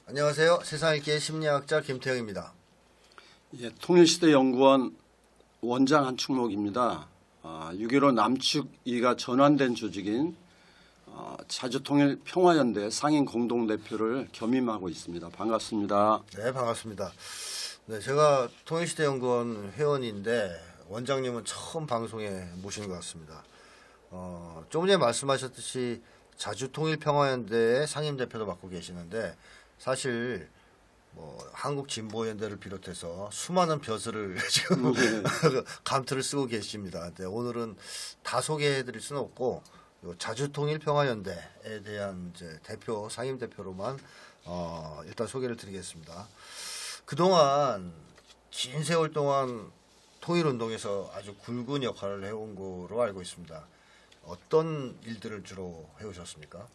안녕하세요. 세상읽기의 심리학자 김태형입니다. 예, 통일시대연구원 원장 한충목입니다. 6.15 남측위가 전환된 조직인 자주통일평화연대 상임 공동대표를 겸임하고 있습니다. 반갑습니다. 네, 반갑습니다. 네, 제가 통일시대연구원 회원인데 원장님은 처음 방송에 모시는 것 같습니다. 조금 전에 말씀하셨듯이 자주통일평화연대의 상임대표도 맡고 계시는데 사실 한국진보연대를 비롯해서 수많은 벼슬을 지금 감투를 쓰고 계십니다. 네, 오늘은 다 소개해드릴 수는 없고 자주통일평화연대에 대한 이제 대표 상임대표로만 일단 소개를 드리겠습니다. 그동안 긴 세월 동안 통일운동에서 아주 굵은 역할을 해온 거로 알고 있습니다. 어떤 일들을 주로 해오셨습니까?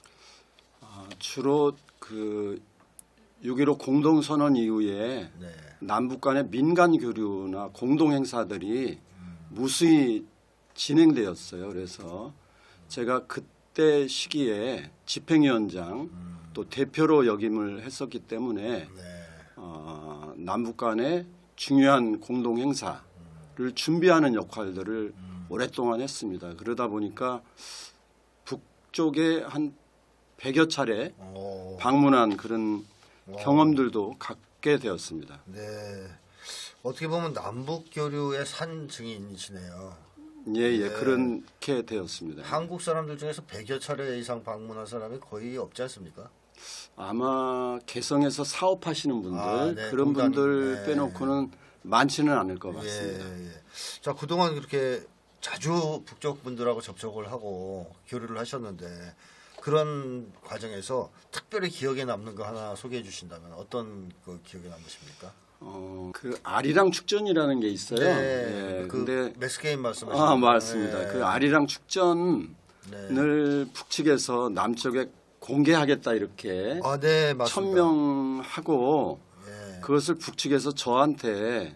주로 그 6.15 공동선언 이후에 네. 남북 간의 민간 교류나 공동 행사들이 무수히 진행되었어요. 그래서 제가 그때 시기에 집행위원장 또 대표로 역임을 했었기 때문에 네. 남북 간의 중요한 공동 행사를 준비하는 역할들을 오랫동안 했습니다. 그러다 보니까 북쪽에 한 100여 차례 방문한 그런 경험들도 갖게 되었습니다. 네. 어떻게 보면 남북 교류의 산 증인이시네요. 예, 네. 그렇게 되었습니다. 한국 사람들 중에서 100여 차례 이상 방문한 사람이 거의 없지 않습니까? 아마 개성에서 사업하시는 분들 네, 그런 공단, 분들 네. 빼놓고는 많지는 않을 것 같습니다. 예. 자, 그동안 그렇게 자주 북쪽 분들하고 접촉을 하고 교류를 하셨는데 그런 과정에서 특별히 기억에 남는 거 하나 소개해 주신다면 어떤 그 기억에 남으십니까? 그 아리랑 축전이라는 게 있어요. 네. 예, 그 근데 매스게임 말씀하시는 맞습니다. 네. 그 아리랑 축전을 북측에서 남쪽에 공개하겠다 이렇게 네, 맞습니다. 천명하고 예. 그것을 북측에서 저한테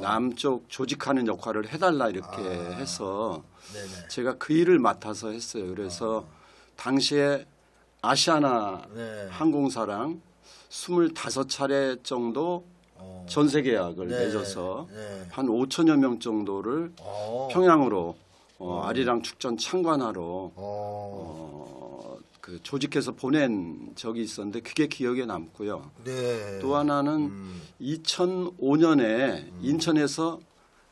남쪽 조직하는 역할을 해달라 이렇게 해서 네네. 제가 그 일을 맡아서 했어요. 그래서 당시에 아시아나 네. 항공사랑 25차례 정도 전세 계약을 네. 맺어서 네. 한 5천여 명 정도를 평양으로 아리랑 축전 참관하러 그 조직해서 보낸 적이 있었는데 그게 기억에 남고요. 네. 또 하나는 2005년에 인천에서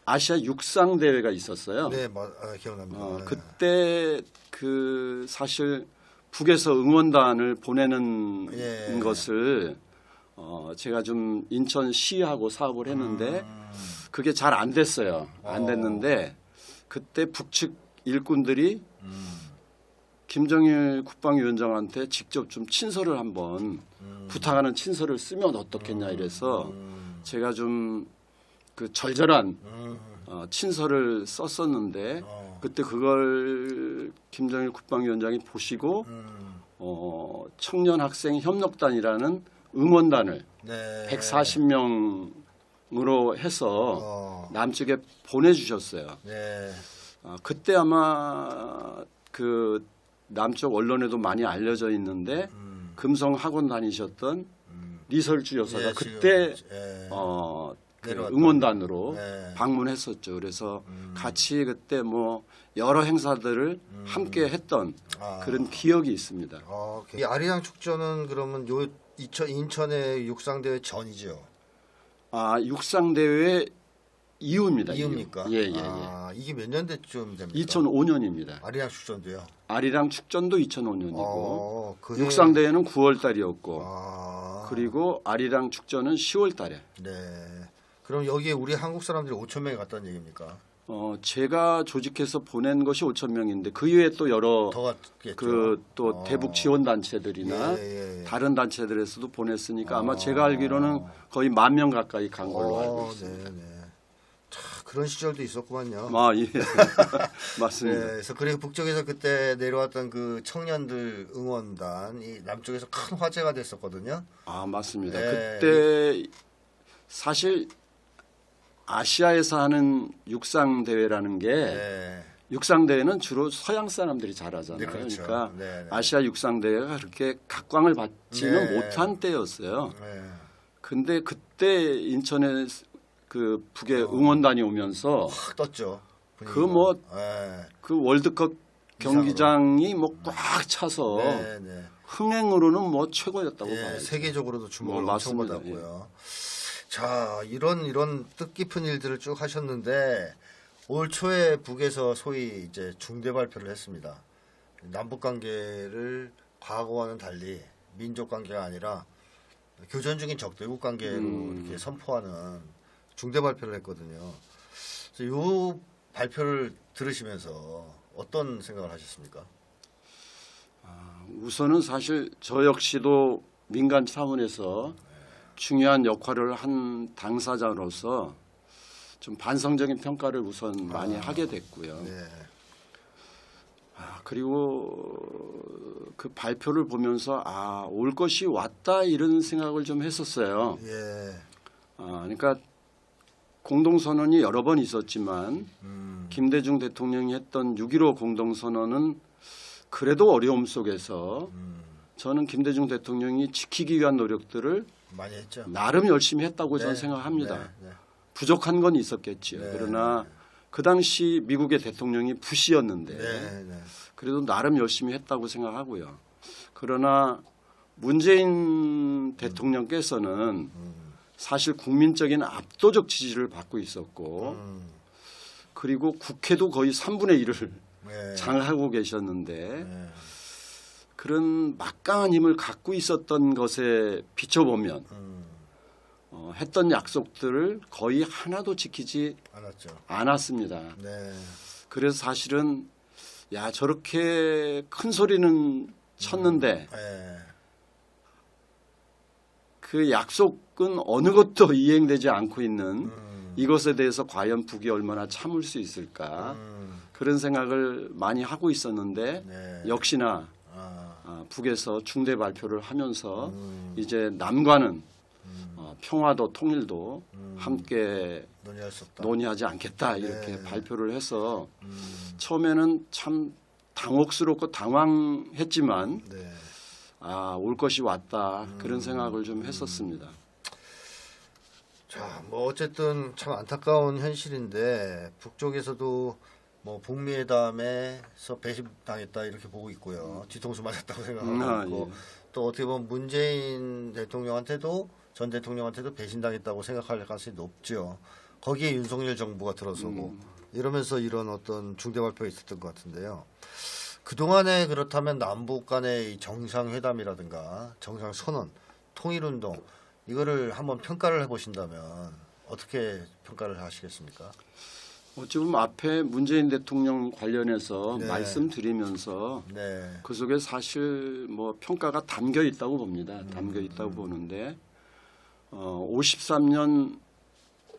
아시아 육상 대회가 있었어요. 네, 기억납니다. 네. 그때 그 사실 북에서 응원단을 보내는 것을 제가 좀 인천시하고 사업을 했는데 그게 잘 안 됐어요. 안 됐는데 그때 북측 일꾼들이 김정일 국방위원장한테 직접 좀 친서를 한번 부탁하는 친서를 쓰면 어떻겠냐 이래서 제가 좀 그 절절한 친서를 썼었는데 그때 그걸 김정일 국방위원장이 보시고 청년 학생 협력단이라는 응원단을 140명으로 해서 남쪽에 보내주셨어요. 네. 그때 아마 그 남쪽 언론에도 많이 알려져 있는데 금성 학원 다니셨던 리설주 여사가 그때 그 응원단으로 방문했었죠. 그래서 같이 그때 여러 행사들을 함께 했던 그런 기억이 있습니다. 이 아리랑 축전은 그러면 인천의 육상대회 전이죠? 육상대회 이후입니다. 이후입니까? 예. 이게 몇 년대쯤 됩니까? 2005년입니다. 아리랑 축전도요? 아리랑 축전도 2005년이고 그게... 육상대회는 9월 달이었고 그리고 아리랑 축전은 10월 달에. 네. 그럼 여기에 우리 한국 사람들이 5천 명이 갔다는 얘기입니까? 제가 조직해서 보낸 것이 5천 명인데 그 이외에 또 여러 또 대북 지원 단체들이나 다른 단체들에서도 보냈으니까 아마 제가 알기로는 거의 10,000명 가까이 간 걸로 알고 있습니다. 자, 그런 시절도 있었구만요. 예. 맞습니다. 네, 그래서 그리고 북쪽에서 그때 내려왔던 그 청년들 응원단 이 남쪽에서 큰 화제가 됐었거든요. 맞습니다. 네. 그때 사실 아시아에서 하는 육상 대회라는 게 육상대회는 주로 서양 사람들이 잘하잖아요. 네, 그렇죠. 그러니까 네, 네. 아시아 육상대회가 그렇게 각광을 받지는 네. 못한 때였어요. 네. 근데 그때 인천에 그 북에 응원단이 오면서 확 떴죠. 그 뭐 네. 그 월드컵 경기장이 뭐 꽉 차서 네, 네. 흥행으로는 뭐 최고였다고 예, 봐요. 세계적으로도 주목을 뭐 엄청 맞습니다. 받았고요. 자, 이런 뜻깊은 일들을 쭉 하셨는데 올 초에 북에서 소위 이제 중대 발표를 했습니다. 남북 관계를 과거와는 달리 민족 관계가 아니라 교전 중인 적대국 관계로 이렇게 선포하는 중대 발표를 했거든요. 그래서 이 발표를 들으시면서 어떤 생각을 하셨습니까? 우선은 사실 저 역시도 민간 차원에서 중요한 역할을 한 당사자로서 좀 반성적인 평가를 우선 많이 하게 됐고요. 네. 그리고 그 발표를 보면서 올 것이 왔다 이런 생각을 좀 했었어요. 예. 그러니까 공동선언이 여러 번 있었지만 김대중 대통령이 했던 6.15 공동선언은 그래도 어려움 속에서 저는 김대중 대통령이 지키기 위한 노력들을 많이 했죠. 나름 열심히 했다고 네, 저는 생각합니다. 네, 네. 부족한 건 있었겠지요. 네, 그러나 그 당시 미국의 대통령이 부시였는데 네, 네. 그래도 나름 열심히 했다고 생각하고요. 그러나 문재인 대통령께서는 사실 국민적인 압도적 지지를 받고 있었고 그리고 국회도 거의 3분의 1을 네. 장악하고 계셨는데 네. 그런 막강한 힘을 갖고 있었던 것에 비춰보면 했던 약속들을 거의 하나도 지키지 알았죠. 않았습니다. 네. 그래서 사실은 야 저렇게 큰 소리는 쳤는데 네. 그 약속은 어느 것도 이행되지 않고 있는 이것에 대해서 과연 북이 얼마나 참을 수 있을까 그런 생각을 많이 하고 있었는데 네. 역시나 북에서 중대 발표를 하면서 이제 남과는 평화도 통일도 함께 논의할 수 없다. 논의하지 않겠다 이렇게 네. 발표를 해서 처음에는 참 당혹스럽고 당황했지만 네. 올 것이 왔다 그런 생각을 좀 했었습니다. 자, 뭐 어쨌든 참 안타까운 현실인데 북쪽에서도 뭐 북미회담에서 배신당했다 이렇게 보고 있고요. 뒤통수 맞았다고 생각하고 있고 예. 또 어떻게 보면 문재인 대통령한테도 전 대통령한테도 배신당했다고 생각할 가능성이 높죠. 거기에 윤석열 정부가 들어서고 이러면서 이런 어떤 중대 발표가 있었던 것 같은데요. 그동안에 그렇다면 남북 간의 이 정상회담이라든가 정상선언, 통일운동 이거를 한번 평가를 해보신다면 어떻게 평가를 하시겠습니까? 지금 앞에 문재인 대통령 관련해서 네. 말씀드리면서 네. 그 속에 사실 뭐 평가가 담겨 있다고 봅니다. 담겨 있다고 보는데 53년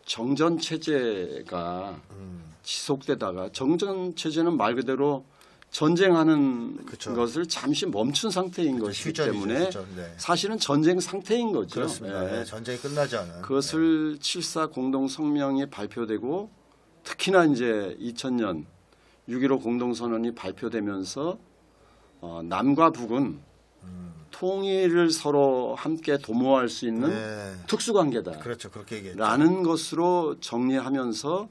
정전 체제가 지속되다가 정전 체제는 말 그대로 전쟁하는 그쵸. 것을 잠시 멈춘 상태인 것이기 휴전이죠, 때문에 휴전. 네. 사실은 전쟁 상태인 거죠. 그렇습니다. 예. 네, 전쟁이 끝나지 않은. 그것을 7.4 공동 성명이 발표되고 특히나 이제 2000년 6.15 공동선언이 발표되면서 남과 북은 통일을 서로 함께 도모할 수 있는 네. 특수관계다. 그렇죠. 그렇게 얘기했죠. 라는 것으로 정리하면서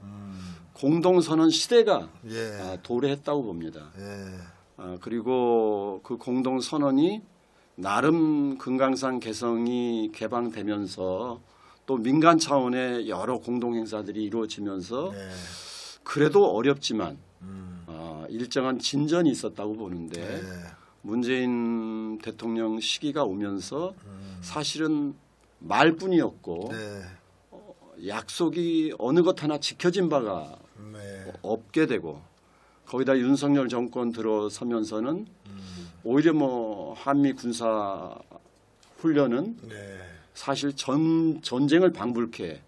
공동선언 시대가 예. 도래했다고 봅니다. 예. 그리고 그 공동선언이 나름 금강산 개성이 개방되면서 또 민간 차원의 여러 공동행사들이 이루어지면서 네. 그래도 어렵지만 일정한 진전이 있었다고 보는데 네. 문재인 대통령 시기가 오면서 사실은 말뿐이었고 네. 약속이 어느 것 하나 지켜진 바가 네. 없게 되고 거기다 윤석열 정권 들어서면서는 오히려 뭐 한미 군사 훈련은 네. 사실 전쟁을 방불케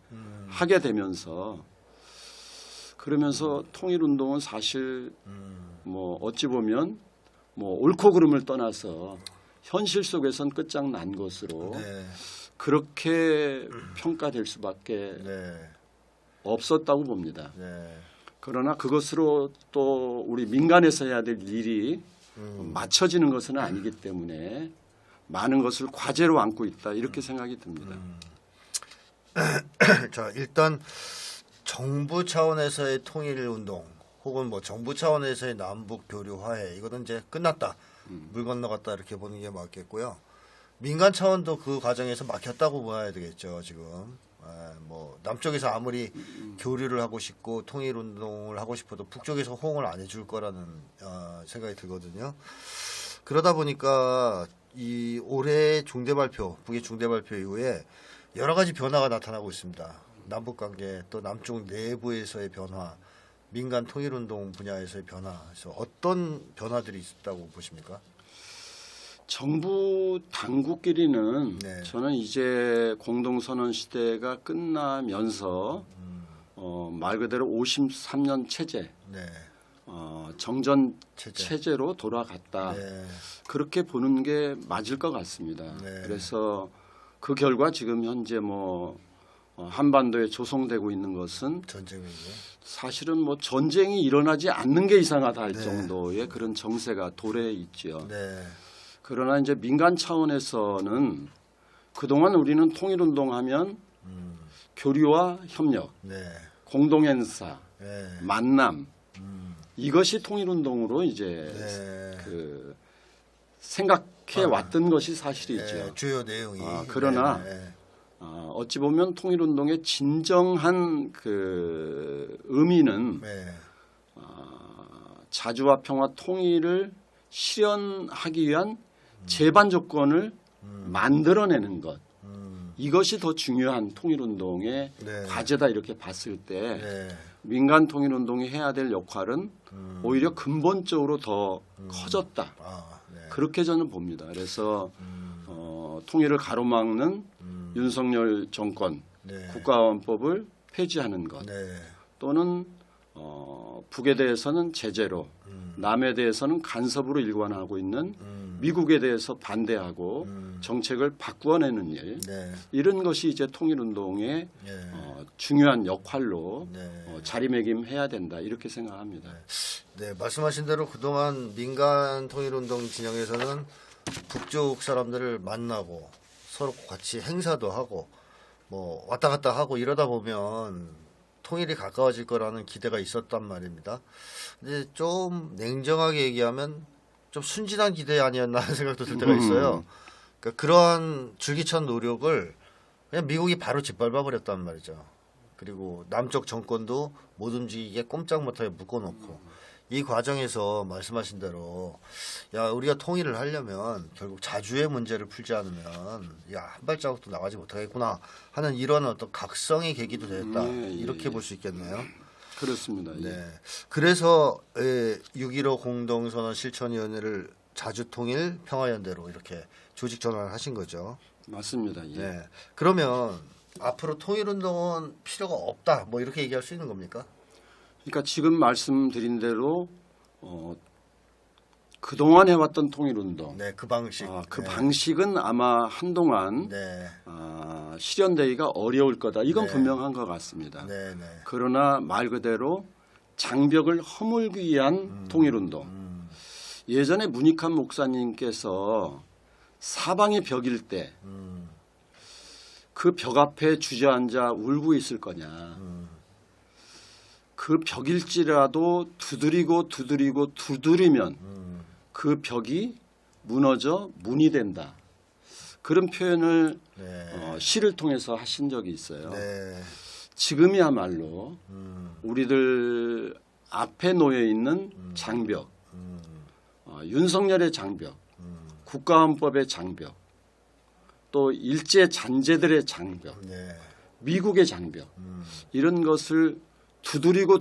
하게 되면서 그러면서 통일운동은 사실 뭐 어찌 보면 뭐 옳고 그름을 떠나서 현실 속에선 끝장난 것으로 네. 그렇게 평가될 수밖에 네. 없었다고 봅니다. 네. 그러나 그것으로 또 우리 민간에서 해야 될 일이 맞춰지는 것은 아니기 때문에 많은 것을 과제로 안고 있다 이렇게 생각이 듭니다. 자, 일단 정부 차원에서의 통일 운동 혹은 뭐 정부 차원에서의 남북 교류 화해 이거는 이제 끝났다. 물 건너갔다 이렇게 보는 게 맞겠고요. 민간 차원도 그 과정에서 막혔다고 봐야 되겠죠, 지금. 뭐 남쪽에서 아무리 교류를 하고 싶고 통일 운동을 하고 싶어도 북쪽에서 호응을 안 해줄 거라는 생각이 들거든요. 그러다 보니까 이 올해 중대 발표, 북의 중대 발표 이후에 여러 가지 변화가 나타나고 있습니다. 남북 관계 또 남쪽 내부에서의 변화, 민간 통일 운동 분야에서의 변화, 그래서 어떤 변화들이 있다고 보십니까? 정부 당국끼리는 네. 저는 이제 공동선언 시대가 끝나면서 말 그대로 53년 체제, 네. 정전 체제로 돌아갔다. 네. 그렇게 보는 게 맞을 것 같습니다. 네. 그래서 그 결과 지금 현재 뭐 한반도에 조성되고 있는 것은 전쟁이죠. 사실은 뭐 전쟁이 일어나지 않는 게 이상하다 할 네. 정도의 그런 정세가 도래해 있죠. 네. 그러나 이제 민간 차원에서는 그동안 우리는 통일운동하면 교류와 협력, 네. 공동행사, 네. 만남 이것이 통일운동으로 이제 네. 그 생각해 왔던 것이 사실이죠. 네. 주요 내용이. 그러나 네. 어찌 보면 통일운동의 진정한 그 의미는 네. 자주와 평화 통일을 실현하기 위한 제반 조건을 만들어내는 것. 이것이 더 중요한 통일운동의 네. 과제다 이렇게 봤을 때 네. 민간 통일운동이 해야 될 역할은 오히려 근본적으로 더 커졌다. 네. 그렇게 저는 봅니다. 그래서 통일을 가로막는 윤석열 정권 네. 국가원법을 폐지하는 것 네. 또는 북에 대해서는 제재로 남에 대해서는 간섭으로 일관하고 있는 미국에 대해서 반대하고 정책을 바꾸어내는 일 네. 이런 것이 이제 통일운동의 네. 중요한 역할로 네. 자리매김해야 된다 이렇게 생각합니다. 네, 말씀하신 대로 그동안 민간 통일운동 진영에서는 북쪽 사람들을 만나고 서로 같이 행사도 하고 뭐 왔다 갔다 하고 이러다 보면 통일이 가까워질 거라는 기대가 있었단 말입니다. 근데 좀 냉정하게 얘기하면 좀 순진한 기대 아니었나 하는 생각도 들 때가 있어요. 그러니까 그러한 줄기찬 노력을 그냥 미국이 바로 짓밟아 버렸단 말이죠. 그리고 남쪽 정권도 못 움직이게 꼼짝 못하게 묶어놓고 이 과정에서 말씀하신 대로 야 우리가 통일을 하려면 결국 자주의 문제를 풀지 않으면 야 한 발자국도 나가지 못하겠구나 하는 이런 어떤 각성의 계기도 됐다 이렇게 볼 수 있겠네요. 그렇습니다. 예. 네. 그래서 6.15 공동선언 실천위원회를 자주통일 평화연대로 이렇게 조직 전환을 하신 거죠. 맞습니다. 예. 네. 그러면 앞으로 통일운동은 필요가 없다 뭐 이렇게 얘기할 수 있는 겁니까? 그러니까 지금 말씀드린 대로 그동안 해왔던 통일운동 네, 그 방식. 그 네. 방식은 아마 한동안 네. 실현되기가 어려울 거다. 이건 네. 분명한 것 같습니다. 네, 네. 그러나 말 그대로 장벽을 허물기 위한 통일운동. 예전에 문익환 목사님께서 사방이 벽일 때 그 벽 앞에 주저앉아 울고 있을 거냐. 그 벽일지라도 두드리면 그 벽이 무너져 문이 된다. 그런 표현을 네. 시를 통해서 하신 적이 있어요. 네. 지금이야말로 우리들 앞에 놓여 있는 장벽, 윤석열의 장벽, 국가헌법의 장벽, 또 일제 잔재들의 장벽, 네. 미국의 장벽 이런 것을 두드리고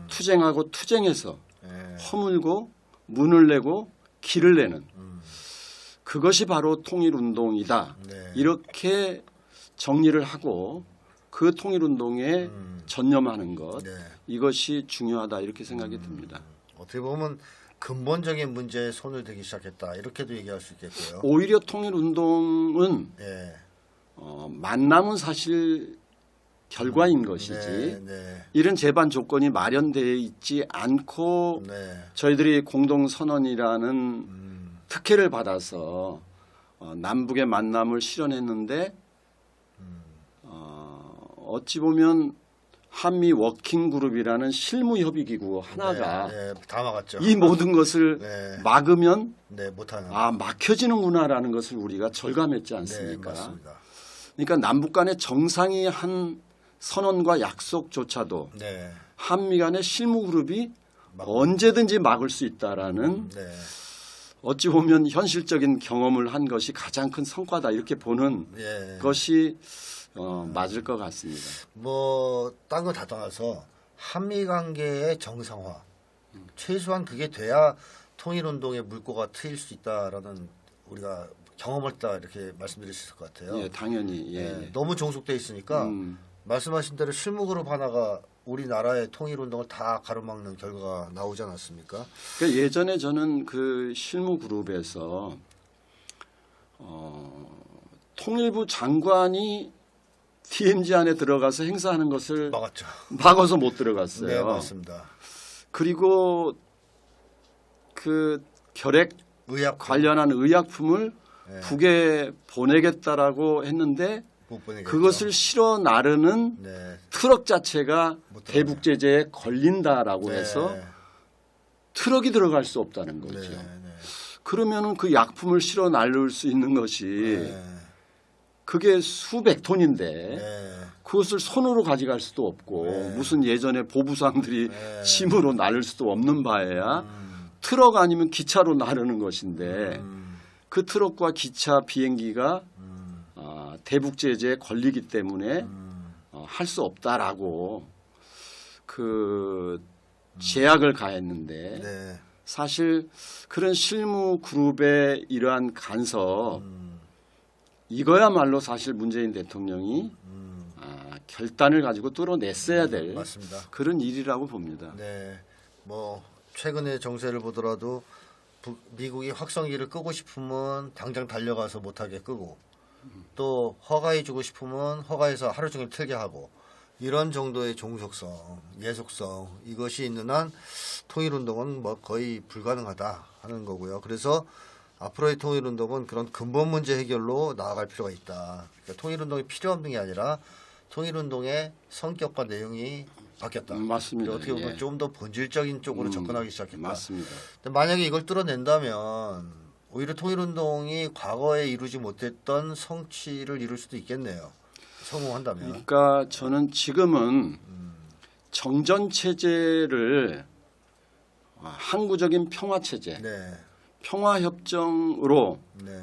투쟁하고 투쟁해서 네. 허물고 문을 내고 길을 내는 그것이 바로 통일운동이다. 네. 이렇게 정리를 하고 그 통일운동에 전념하는 것 네. 이것이 중요하다 이렇게 생각이 듭니다. 어떻게 보면 근본적인 문제에 손을 대기 시작했다 이렇게도 얘기할 수 있겠고요. 오히려 통일운동은 네. 만남은 사실 결과인 것이지 네. 이런 재반 조건이 마련되어 있지 않고 네. 저희들이 공동선언이라는 특혜를 받아서 남북의 만남을 실현했는데 어찌 보면 한미 워킹그룹이라는 실무협의기구 하나가 다 막았죠. 이 모든 것을 막으면 못하는. 막혀지는구나라는 것을 우리가 절감했지 않습니까? 맞습니다. 그러니까 남북 간의 정상이 한 선언과 약속조차도 한미 간의 실무그룹이 언제든지 막을 수 있다라는 어찌 보면 현실적인 경험을 한 것이 가장 큰 성과다 이렇게 보는 것이 맞을 것 같습니다. 뭐 딴 거 다 떠나서 한미 관계의 정상화 최소한 그게 돼야 통일운동의 물꼬가 트일 수 있다라는 우리가 경험을 했다 이렇게 말씀드릴 수 있을 것 같아요. 예, 당연히. 너무 종속돼 있으니까 말씀하신 대로 실무그룹 하나가 우리나라의 통일운동을 다 가로막는 결과가 나오지 않았습니까? 그러니까 예전에 저는 그 실무그룹에서 통일부 장관이 DMZ 안에 들어가서 행사하는 것을 막았죠. 막아서 못 들어갔어요. 네, 맞습니다. 그리고 그 결핵 관련한 의약품을 북에 보내겠다라고 했는데 그것을 실어 나르는 트럭 자체가 대북 제재에 걸린다라고 해서 트럭이 들어갈 수 없다는 거죠. 그러면은 그 약품을 실어 나를 수 있는 것이 그게 수백 톤인데 그것을 손으로 가져갈 수도 없고 무슨 예전에 보부상들이 짐으로 나를 수도 없는 바에야 트럭 아니면 기차로 나르는 것인데 그 트럭과 기차 비행기가 대북 제재에 걸리기 때문에 할 수 없다라고 그 제약을 가했는데 사실 그런 실무 그룹의 이러한 간섭 이거야말로 사실 문재인 대통령이 결단을 가지고 뚫어냈어야 될 맞습니다. 그런 일이라고 봅니다. 네, 뭐 최근의 정세를 보더라도 미국이 확성기를 끄고 싶으면 당장 달려가서 못하게 끄고 또 허가해 주고 싶으면 허가해서 하루 종일 틀게 하고 이런 정도의 종속성, 예속성 이것이 있는 한 통일운동은 뭐 거의 불가능하다 하는 거고요. 그래서 앞으로의 통일운동은 그런 근본 문제 해결로 나아갈 필요가 있다. 그러니까 통일운동이 필요 없는 게 아니라 통일운동의 성격과 내용이 바뀌었다. 맞습니다. 어떻게 보면 좀 더 본질적인 쪽으로 접근하기 시작했다. 맞습니다. 근데 만약에 이걸 뚫어낸다면 오히려 통일운동이 과거에 이루지 못했던 성취를 이룰 수도 있겠네요. 성공한다면. 그러니까 저는 지금은 정전 체제를 항구적인 평화 체제, 평화 협정으로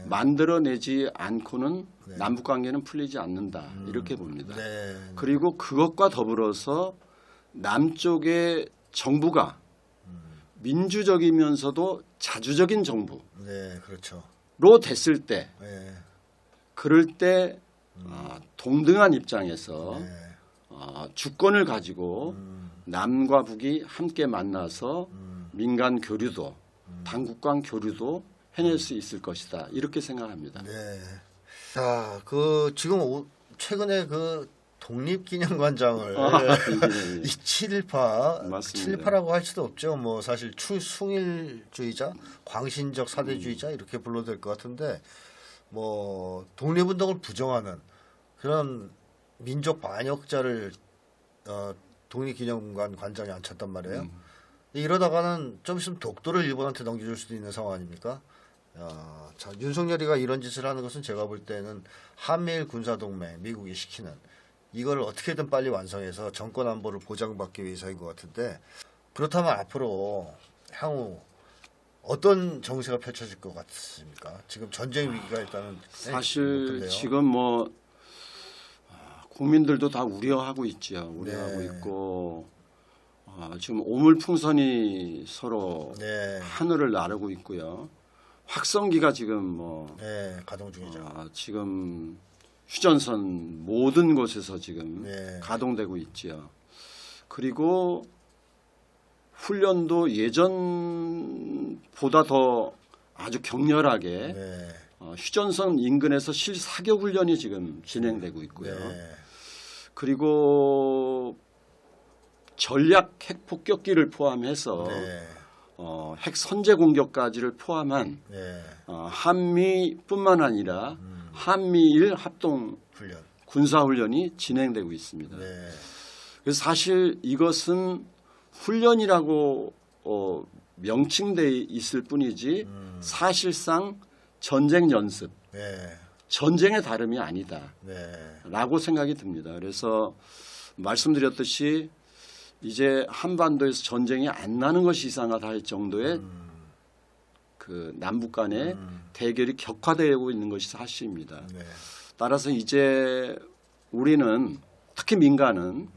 만들어내지 않고는 남북 관계는 풀리지 않는다 이렇게 봅니다. 그리고 그것과 더불어서 남쪽의 정부가 민주적이면서도 자주적인 정부로 그렇죠. 됐을 때, 그럴 때 동등한 입장에서 주권을 가지고 남과 북이 함께 만나서 민간 교류도 당국 간 교류도 해낼 수 있을 것이다 이렇게 생각합니다. 자, 그 지금 최근에 그 독립기념관장을 이 7.18라고 할 수도 없죠. 뭐 사실 추승일주의자, 광신적 사대주의자 이렇게 불러도 될 것 같은데 뭐 독립운동을 부정하는 그런 민족 반역자를 독립기념관 관장에 앉혔단 말이에요. 이러다가는 좀 있으면 독도를 일본한테 넘겨줄 수도 있는 상황 아닙니까? 자, 윤석열이가 이런 짓을 하는 것은 제가 볼 때는 한미일 군사동맹 미국이 시키는 이걸 어떻게든 빨리 완성해서 정권 안보를 보장받기 위해서인 것 같은데 그렇다면 앞으로 향후 어떤 정세가 펼쳐질 것 같습니까? 지금 전쟁 위기가 일단은 사실 지금 뭐 국민들도 다 우려하고 있죠. 우려하고 있고 지금 오물풍선이 서로 하늘을 나르고 있고요. 확성기가 지금 뭐 가동 중이죠. 지금 휴전선 모든 곳에서 지금 가동되고 있죠. 그리고 훈련도 예전보다 더 아주 격렬하게 휴전선 인근에서 실사격 훈련이 지금 진행되고 있고요. 그리고 전략 핵 폭격기를 포함해서 네. 핵 선제 공격까지를 포함한 네. 한미뿐만 아니라 한미일 합동 훈련. 군사훈련이 진행되고 있습니다. 네. 그래서 사실 이것은 훈련이라고 명칭돼 있을 뿐이지 사실상 전쟁 연습, 네. 전쟁의 다름이 아니다라고 네. 생각이 듭니다. 그래서 말씀드렸듯이 이제 한반도에서 전쟁이 안 나는 것이 이상하다 할 정도의 그 남북 간의 대결이 격화되고 있는 것이 사실입니다. 네. 따라서 이제 우리는 특히 민간은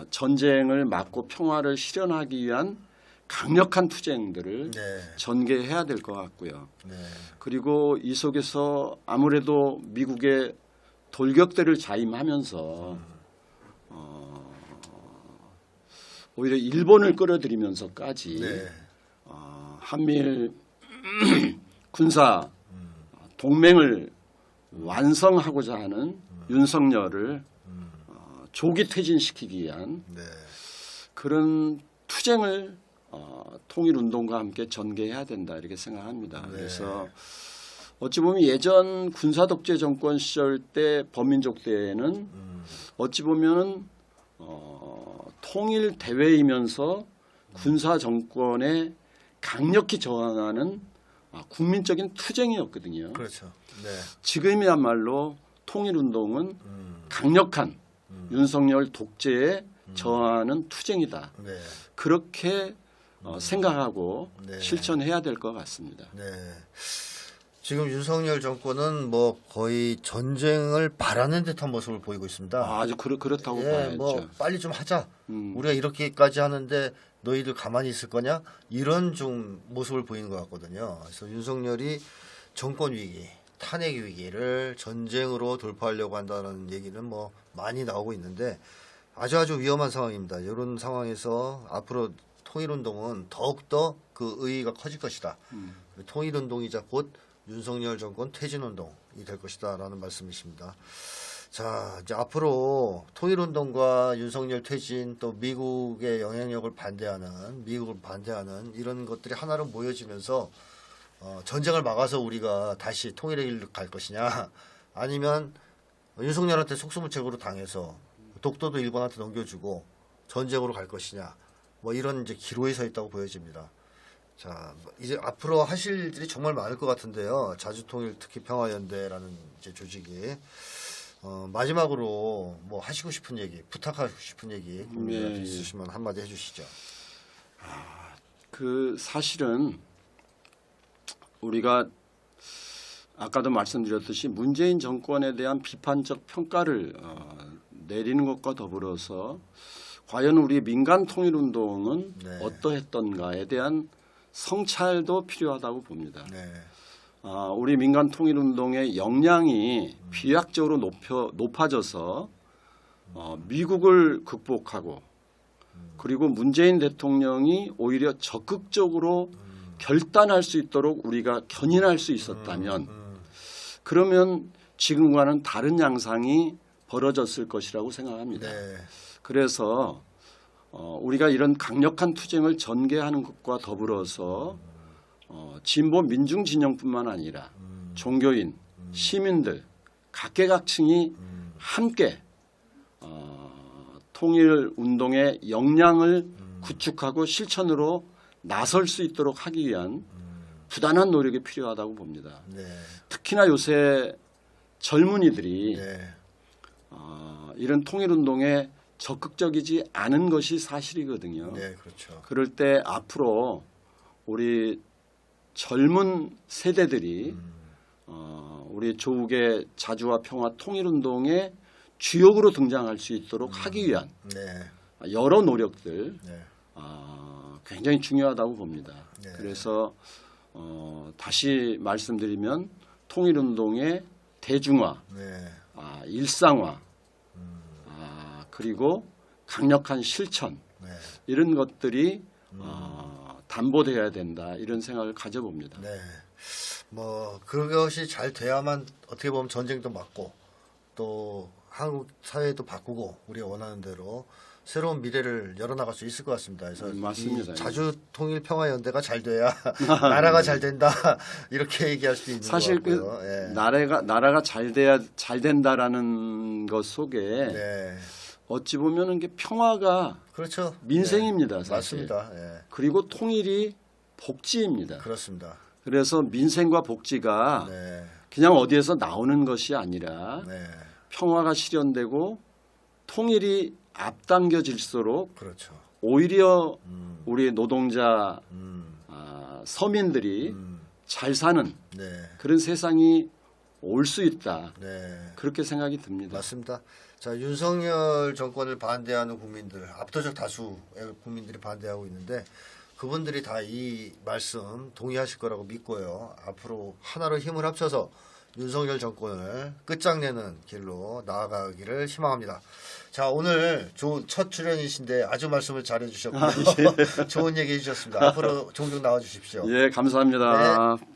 전쟁을 막고 평화를 실현하기 위한 강력한 투쟁들을 네. 전개해야 될 것 같고요. 네. 그리고 이 속에서 아무래도 미국의 돌격대를 자임하면서 오히려 일본을 끌어들이면서까지 네. 한미일 군사 동맹을 완성하고자 하는 윤석열을 조기 퇴진시키기 위한 네. 그런 투쟁을 통일운동과 함께 전개해야 된다 이렇게 생각합니다. 네. 그래서 어찌 보면 예전 군사독재 정권 시절 때 범민족 때에는 어찌 보면은 통일 대회이면서 군사 정권에 강력히 저항하는 국민적인 투쟁이었거든요. 그렇죠. 네. 지금이야말로 통일운동은 강력한 윤석열 독재에 저항하는 투쟁이다. 네. 그렇게 생각하고 네. 실천해야 될 것 같습니다. 네. 지금 윤석열 정권은 뭐 거의 전쟁을 바라는 듯한 모습을 보이고 있습니다. 아주 그렇다고 예, 봐야죠. 뭐 빨리 좀 하자. 우리가 이렇게까지 하는데 너희들 가만히 있을 거냐? 이런 좀 모습을 보이는 것 같거든요. 그래서 윤석열이 정권 위기, 탄핵 위기를 전쟁으로 돌파하려고 한다는 얘기는 뭐 많이 나오고 있는데 아주 위험한 상황입니다. 이런 상황에서 앞으로 통일운동은 더욱더 그 의의가 커질 것이다. 통일운동이자 곧 윤석열 정권 퇴진운동이 될 것이다라는 말씀이십니다. 자, 이제 앞으로 통일운동과 윤석열 퇴진 또 미국의 영향력을 반대하는, 미국을 반대하는 이런 것들이 하나로 모여지면서 전쟁을 막아서 우리가 다시 통일의 길로 갈 것이냐, 아니면 윤석열한테 속수무책으로 당해서 독도도 일본한테 넘겨주고 전쟁으로 갈 것이냐, 뭐 이런 이제 기로에 서 있다고 보여집니다. 자, 이제 앞으로 하실 일들이 정말 많을 것 같은데요. 자주통일 특히 평화연대라는 이제 조직이 마지막으로 뭐 하시고 싶은 얘기, 부탁하고 싶은 얘기 국민들한테 있으시면 한마디 해주시죠. 그 사실은 우리가 아까도 말씀드렸듯이 문재인 정권에 대한 비판적 평가를 내리는 것과 더불어서 과연 우리 민간 통일운동은 네. 어떠했던가에 대한 성찰도 필요하다고 봅니다. 네. 우리 민간 통일운동의 역량이 비약적으로 높아져서 미국을 극복하고 그리고 문재인 대통령이 오히려 적극적으로 결단할 수 있도록 우리가 견인할 수 있었다면 그러면 지금과는 다른 양상이 벌어졌을 것이라고 생각합니다. 네. 그래서 우리가 이런 강력한 투쟁을 전개하는 것과 더불어서 진보 민중 진영뿐만 아니라 종교인, 시민들, 각계각층이 함께 통일 운동의 역량을 구축하고 실천으로 나설 수 있도록 하기 위한 부단한 노력이 필요하다고 봅니다. 네. 특히나 요새 젊은이들이 네. 이런 통일 운동에 적극적이지 않은 것이 사실이거든요. 네, 그렇죠. 그럴 때 앞으로 우리 젊은 세대들이 우리 조국의 자주와 평화 통일운동의 주역으로 등장할 수 있도록 하기 위한 네. 여러 노력들 네. 굉장히 중요하다고 봅니다. 네. 그래서 다시 말씀드리면 통일운동의 대중화, 네. 일상화, 그리고 강력한 실천 네. 이런 것들이 담보되어야 된다 이런 생각을 가져봅니다. 네. 뭐 그것이 잘 돼야만 어떻게 보면 전쟁도 막고 또 한국 사회도 바꾸고 우리가 원하는 대로 새로운 미래를 열어나갈 수 있을 것 같습니다. 그래서 맞습니다. 이 자주통일평화연대가 잘 돼야 나라가 잘 된다 이렇게 얘기할 수도 있는 사실 것 같고요. 그 나라가 잘 돼야 잘 된다라는 것 속에 네. 어찌 보면은 게 평화가 그렇죠. 민생입니다. 네. 사실. 맞습니다. 예. 그리고 통일이 복지입니다. 그렇습니다. 그래서 민생과 복지가 네. 그냥 어디에서 나오는 것이 아니라 네. 평화가 실현되고 통일이 앞당겨질수록 그렇죠. 오히려 우리 노동자 음. 서민들이 잘 사는 네. 그런 세상이 올 수 있다. 네. 그렇게 생각이 듭니다. 맞습니다. 자, 윤석열 정권을 반대하는 국민들, 압도적 다수의 국민들이 반대하고 있는데 그분들이 다 이 말씀 동의하실 거라고 믿고요. 앞으로 하나로 힘을 합쳐서 윤석열 정권을 끝장내는 길로 나아가기를 희망합니다. 자, 오늘 첫 출연이신데 아주 말씀을 잘해 주셨고요. 좋은 얘기 해 주셨습니다. 앞으로 종종 나와 주십시오. 예, 감사합니다. 네.